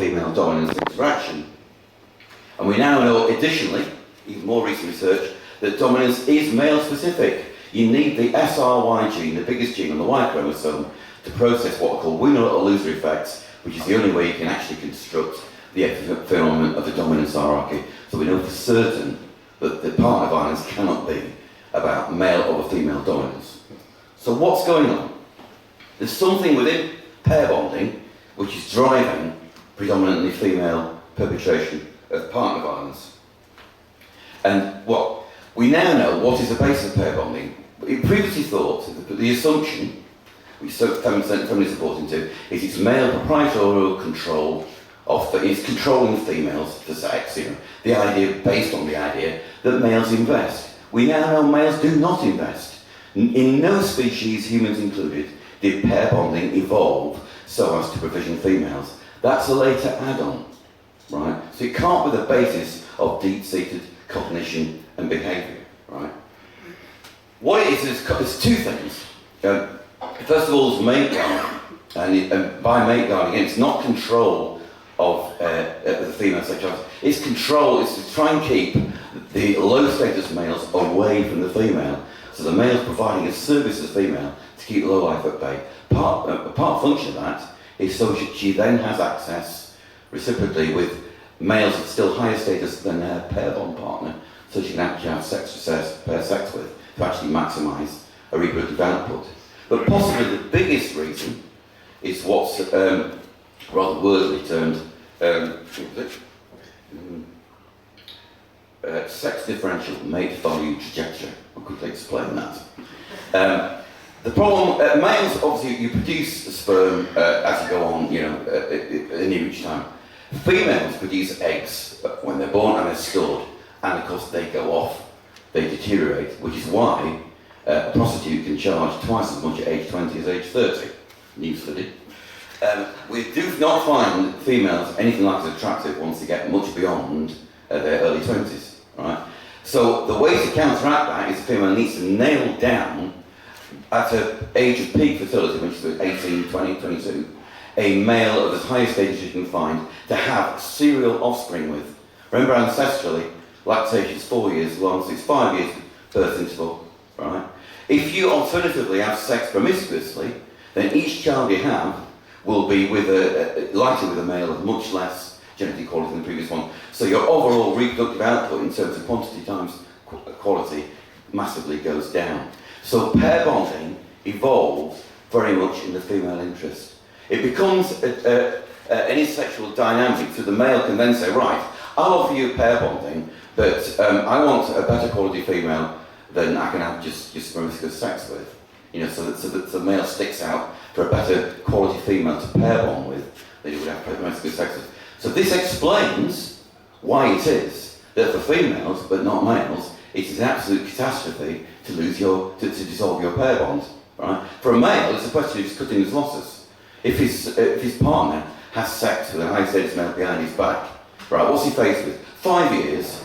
male-female dominance interaction. And we now know, additionally, even more recent research, that dominance is male-specific. You need the SRY gene, the biggest gene on the Y chromosome, to process what are called winner-or-loser effects, which is the only way you can actually construct the phenomenon of the dominance hierarchy. So we know for certain that the partner violence cannot be about male over female dominance. So what's going on? There's something within pair bonding which is driving predominantly female perpetration of partner violence. And well, we now know what is the basis of pair bonding. It previously thought that the assumption, which feminists are bought into, is it's male proprietorial control of it's controlling females for sex. The idea, based on the idea that males invest. We now know males do not invest. In no species, humans included, did pair bonding evolve so as to provision females. That's a later add-on, right? So it can't be the basis of deep-seated cognition and behaviour, right? What it is there's two things. First of all, is mate guarding, and by mate guarding, again, it's not control of the female sexuality. It's control. It's to try and keep the low-status males away from the female. So the male's providing a service to the female to keep low life at bay. Part function of that is so she then has access reciprocally with males of still higher status than her pair bond partner, so she can actually have pair sex with to actually maximise a reproductive output. But possibly the biggest reason is what's rather wordily termed sex differential mate value trajectory. I'll quickly explain that. The problem, males obviously you produce the sperm as you go on, in each time. Females produce eggs when they're born and they're stored, and of course they go off, they deteriorate, which is why a prostitute can charge twice as much at age 20 as age 30. New study. We do not find females anything like as attractive once they get much beyond their early 20s, right? So the way to counteract that is the female needs to nail down at her age of peak fertility, when she's 18, 20, 22, a male of as high a status you can find to have serial offspring with. Remember, ancestrally, lactation is 4 years long, so it's 5 years birth interval, right? If you alternatively have sex promiscuously, then each child you have will be likely with a male of much less genetic quality than the previous one. So your overall reproductive output in terms of quantity times quality massively goes down. So pair bonding evolves very much in the female interest. It becomes an asexual dynamic, so the male can then say, right, I'll offer you pair bonding, but I want a better quality female than I can have just promiscuous sex with. So that the male sticks out for a better quality female to pair bond with than he would have promiscuous sex with. So this explains why it is that for females, but not males, it is an absolute catastrophe to to dissolve your pair bond, right? For a male, it's a question of just cutting his losses. If his partner has sex with a high status male behind his back, right, what's he faced with? 5 years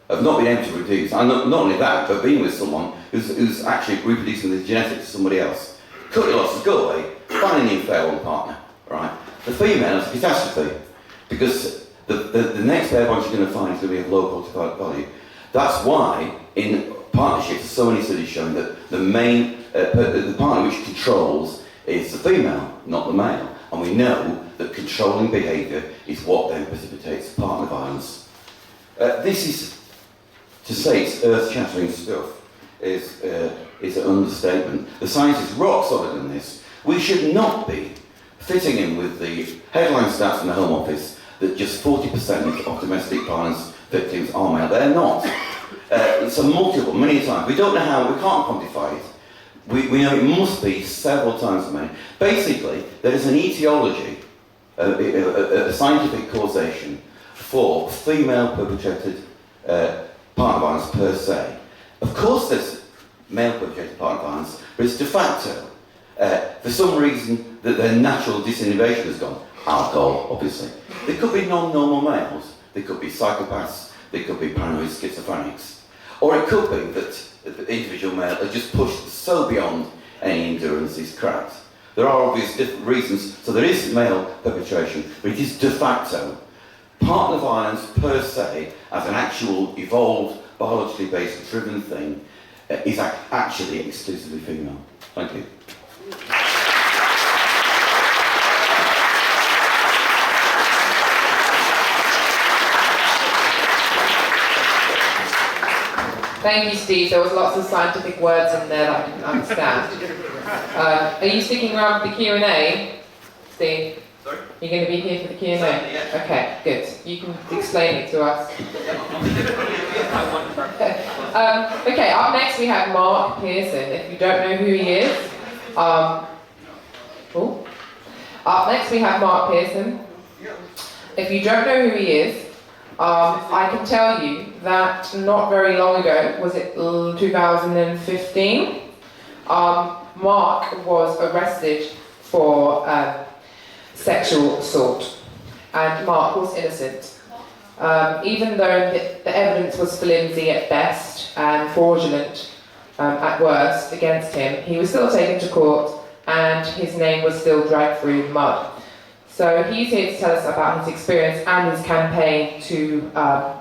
of not being able to reproduce, and not only that, but being with someone who's actually reproducing the genetics of somebody else. Cut your losses, go away, find a new fair one partner, right? The female is a catastrophe, because the next pair bond you're going to find is going to be of low quality value. That's why in partnerships, there's so many studies showing that the partner which controls is the female, not the male. And we know that controlling behaviour is what then precipitates partner violence. This is, to say it's earth-shattering stuff, is an understatement. The science is rock solid in this. We should not be fitting in with the headline stats from the Home Office that just 40% of domestic violence victims are male. They're not. It's a multiple, many times. We don't know how, we can't quantify it. We know it must be several times as many. Basically, there is an etiology, a scientific causation for female perpetrated partner violence per se. Of course there's male perpetrated partner violence, but it's de facto. For some reason that their natural disinnovation has gone. Alcohol, obviously. They could be non-normal males. They could be psychopaths. They could be paranoid schizophrenics. Or it could be that the individual male has just pushed so beyond any endurance he's cracked. There are obvious different reasons, so there is male perpetration, but it is de facto. Partner violence per se, as an actual evolved, biologically based, driven thing, is actually exclusively female. Thank you. Thank you, Steve. There was lots of scientific words in there that I didn't understand. Are you sticking around for the Q&A, Steve? Sorry? You're going to be here for the Q&A? Yeah. Okay, good. You can explain it to us. Okay, up next we have Mark Pearson. If you don't know who he is, up next we have Mark Pearson. If you don't know who he is, I can tell you that not very long ago, was it 2015? Mark was arrested for sexual assault, and Mark was innocent. Even though the evidence was flimsy at best and fraudulent at worst against him, he was still taken to court and his name was still dragged through the mud. So he's here to tell us about his experience and his campaign to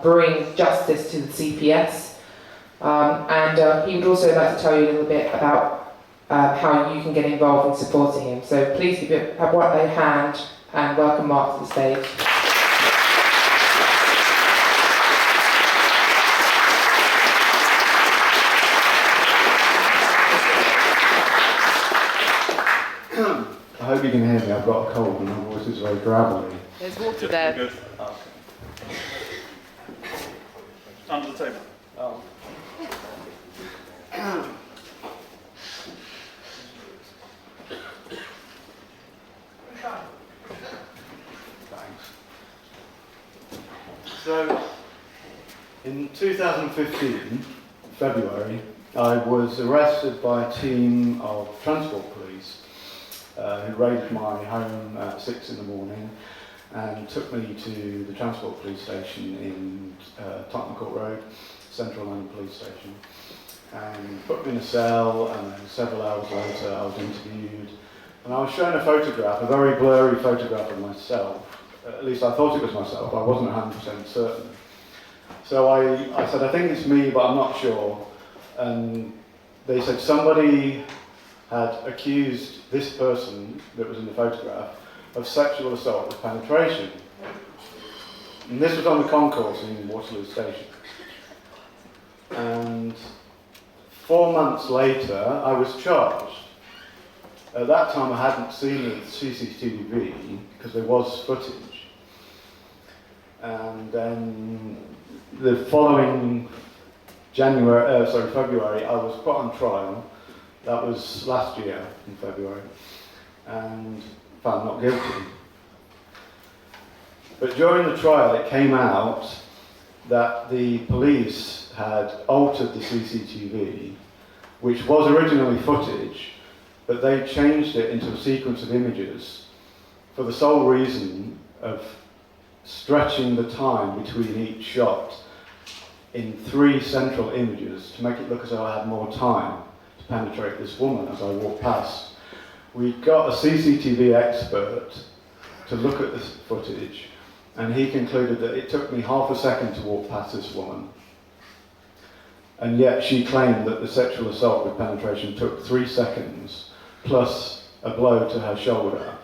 bring justice to the CPS. And he would also like to tell you a little bit about how you can get involved in supporting him. So please give a hand and welcome Mark to the stage. I hope you can hear me. I've got a cold and my voice is very gravelly. There's water there. Good. Oh, okay. Under the table. Oh. Thanks. So, in 2015, February, I was arrested by a team of transport police who raided my home at 6 in the morning and took me to the transport police station in Tottenham Court Road, Central London Police Station, and put me in a cell, and then several hours later I was interviewed, and I was shown a photograph, a very blurry photograph of myself. At least I thought it was myself, I wasn't 100% certain. So I said, I think it's me, but I'm not sure. And they said somebody had accused this person that was in the photograph of sexual assault with penetration. And this was on the concourse in Waterloo Station. And 4 months later, I was charged. At that time, I hadn't seen the CCTV because there was footage. And then the following February, I was put on trial. That was last year in February, and found not guilty. But during the trial, it came out that the police had altered the CCTV, which was originally footage, but they changed it into a sequence of images for the sole reason of stretching the time between each shot in 3 central images to make it look as though I had more time to penetrate this woman as I walked past. We got a CCTV expert to look at this footage, and he concluded that it took me half a second to walk past this woman, and yet she claimed that the sexual assault with penetration took 3 seconds plus a blow to her shoulder.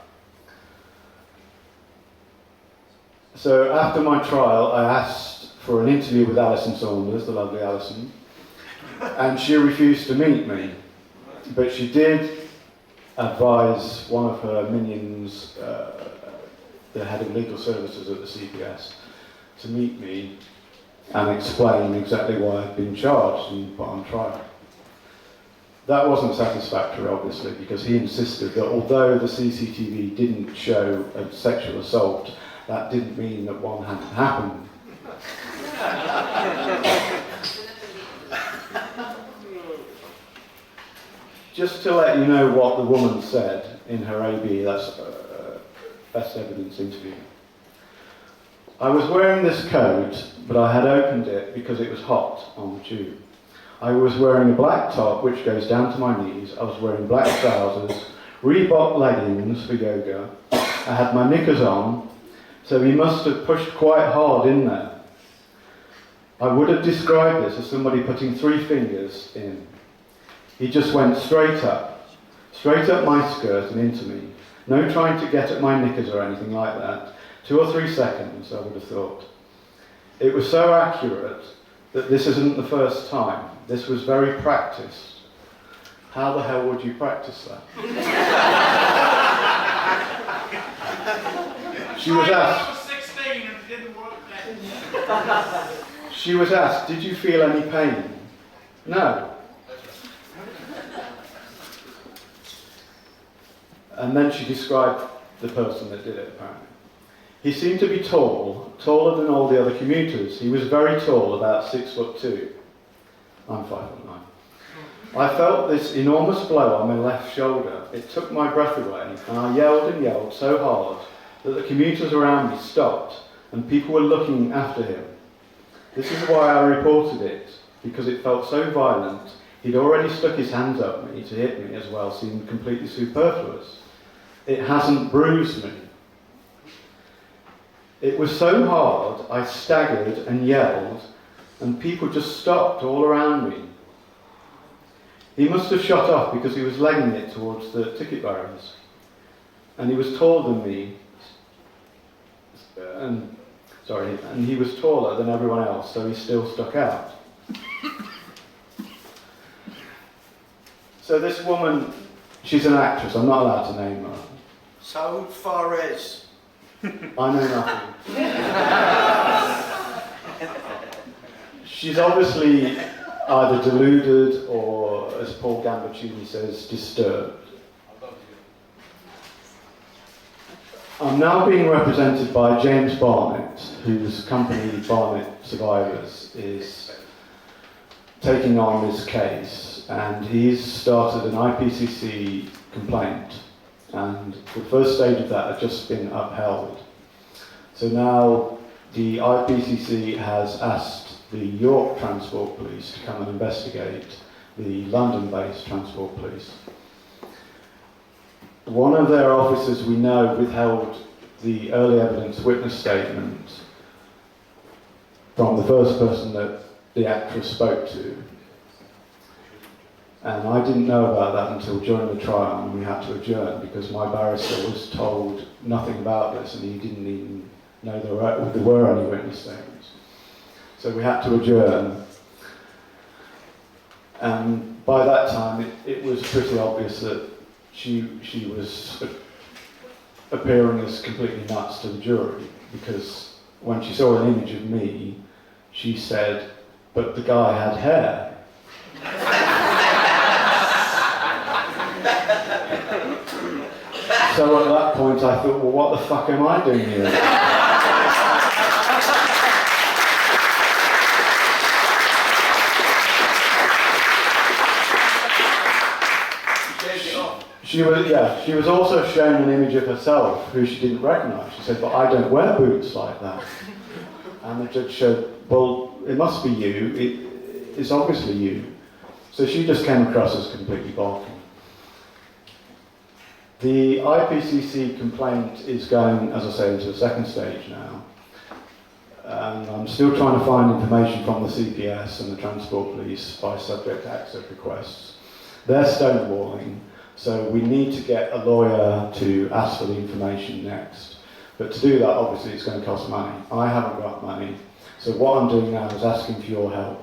So after my trial, I asked for an interview with Alison Saunders, the lovely Alison, and she refused to meet me. But she did advise one of her minions, the head of legal services at the CPS, to meet me and explain exactly why I'd been charged and put on trial. That wasn't satisfactory, obviously, because he insisted that although the CCTV didn't show a sexual assault, that didn't mean that one hadn't happened. Just to let you know what the woman said in her AB, that's best evidence interview. I was wearing this coat, but I had opened it because it was hot on the tube. I was wearing a black top which goes down to my knees. I was wearing black trousers Reebok leggings for yoga. I had my knickers on, so he must have pushed quite hard in there. I would have described this as somebody putting 3 fingers in. He just went straight up my skirt and into me. No trying to get at my knickers or anything like that. 2 or 3 seconds, I would have thought. It was so accurate that this isn't the first time. This was very practiced. How the hell would you practice that? She was asked. I was 16 and it didn't work then. She was asked, did you feel any pain? No. And then she described the person that did it, apparently. He seemed to be tall, taller than all the other commuters. He was very tall, about 6'2". I'm 5'9". I felt this enormous blow on my left shoulder. It took my breath away, and I yelled and yelled so hard that the commuters around me stopped, and people were looking after him. This is why I reported it, because it felt so violent. He'd already stuck his hands up me to hit me as well, seemed completely superfluous. It hasn't bruised me. It was so hard, I staggered and yelled, and people just stopped all around me. He must have shot off because he was legging it towards the ticket barriers. And he was taller than me, and he was taller than everyone else, so he still stuck out. So this woman, she's an actress, I'm not allowed to name her. So far as. I know nothing. She's obviously either deluded or, as Paul Gambaccini says, disturbed. I'm now being represented by James Barnett, whose company Barnett Survivors is taking on this case, and he's started an IPCC complaint, and the first stage of that has just been upheld. So now the IPCC has asked the York Transport Police to come and investigate the London-based Transport Police. One of their officers we know withheld the early evidence witness statement from the first person that the actress spoke to. And I didn't know about that until during the trial, and we had to adjourn because my barrister was told nothing about this and he didn't even know there were any witness statements. So we had to adjourn. And by that time, it was pretty obvious that she was appearing as completely nuts to the jury, because when she saw an image of me, she said, but the guy had hair. So at that point I thought, well, what the fuck am I doing here? She was also shown an image of herself who she didn't recognise. She said, but I don't wear boots like that. And the judge said, well, it must be you. It's obviously you. So she just came across as completely balking. The IPCC complaint is going, as I say, into the second stage now. And I'm still trying to find information from the CPS and the Transport Police by subject access requests. They're stonewalling. So we need to get a lawyer to ask for the information next. But to do that, obviously, it's going to cost money. I haven't got money. So what I'm doing now is asking for your help.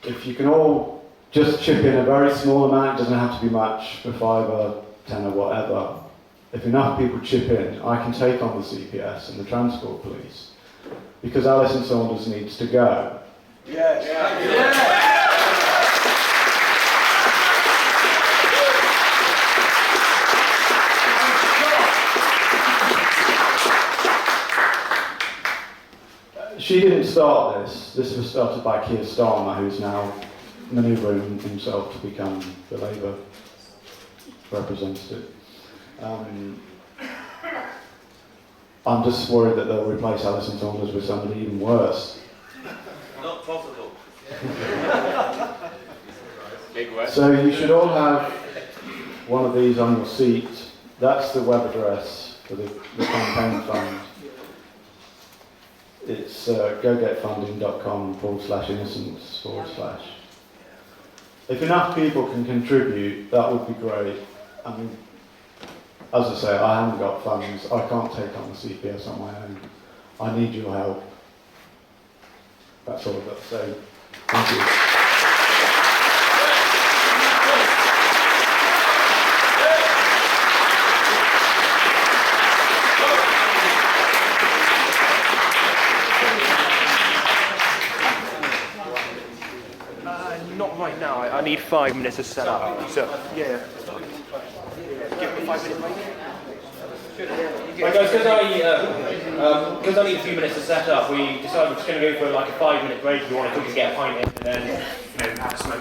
If you can all just chip in a very small amount, it doesn't have to be much, for 5 or 10 or whatever. If enough people chip in, I can take on the CPS and the Transport Police. Because Alison Saunders needs to go. Yes. Yeah. She didn't start this. This was started by Keir Starmer, who's now manoeuvring himself to become the Labour representative. I'm just worried that they'll replace Alison Saunders with somebody even worse. Not possible. So you should all have one of these on your seat. That's the web address for the campaign fund. It's gogetfunding.com/innocence/. If enough people can contribute, that would be great. I mean, as I say, I haven't got funds. I can't take on the CPS on my own. I need your help. That's all I've got to say. Thank you. Not right now. I need 5 minutes to set up. So, yeah. Give me 5 minutes, mate. Right guys, because I need a few minutes to set up, we decided we're just going to go for like a 5-minute break if you want to quickly get a pint in and then have a smoke.